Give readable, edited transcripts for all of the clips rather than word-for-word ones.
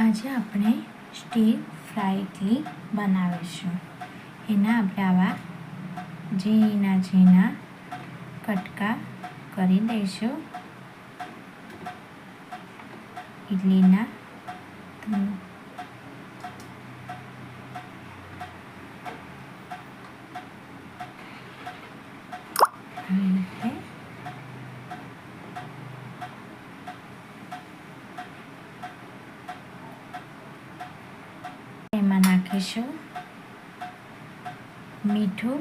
આજે આપણે stir fry idli બનાવીશું. એના આપણે આવા ઝીણા ઝીણા કટકા કરી દઈશું. ઇડલીના આવી રીતે એમાં નાખીશું મીઠું,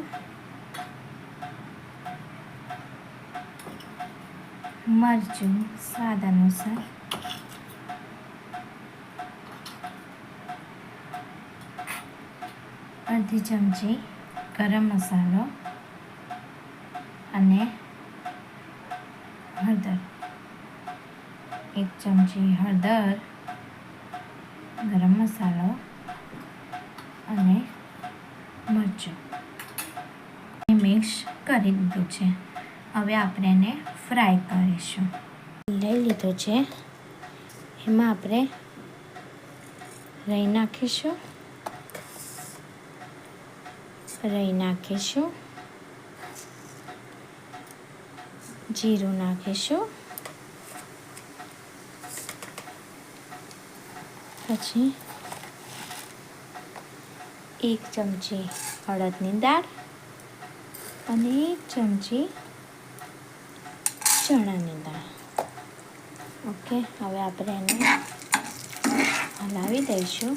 મરચું સ્વાદ અનુસાર, અડધી ચમચી ગરમ મસાલો અને હળદર, 1 ચમચી હળદર, ગરમ મસાલો અને મરચું મિક્સ કરી દીધું છે. હવે આપણે એને ફ્રાય કરીશું. લઈ લીધું છે, એમાં આપણે રાઈ નાખીશું, જીરું નાખીશું, પછી 1 ચમચી અડદની દાળ અને 1 ચમચી ચણાની દાળ. ઓકે, હવે આપણે એને હલાવી દઈશું.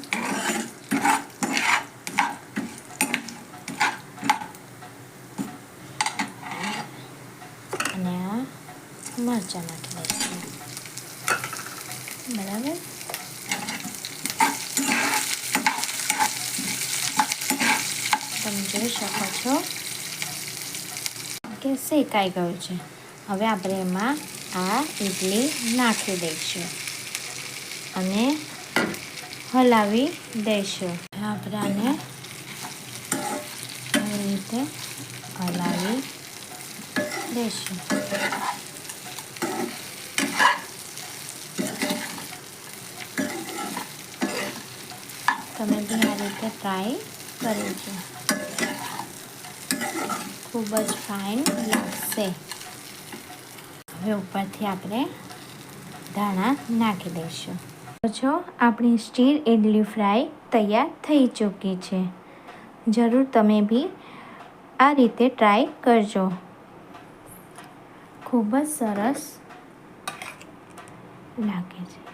અને આ મરચાં નાખી દઈશું. બરાબર, તમે જોઈ શકો છો કે શેકાઈ ગયું છે. હવે આપણે એમાં આ ઇડલી નાખી દઈશું અને હલાવી દઈશું. આપણે આને આવી રીતે હલાવી દઈશું. તમે બી આ રીતે ટ્રાય કરજો, ખૂબ જ ફાઇન લાગશે. હવે ઉપરથી આપણે ધાણા નાખી દઈશું. જો આપણી સ્ટીર ઇડલી ફ્રાય તૈયાર થઈ ચૂકી છે. જરૂર તમે બી આ રીતે ટ્રાય કરજો, ખૂબ જ સરસ લાગે છે.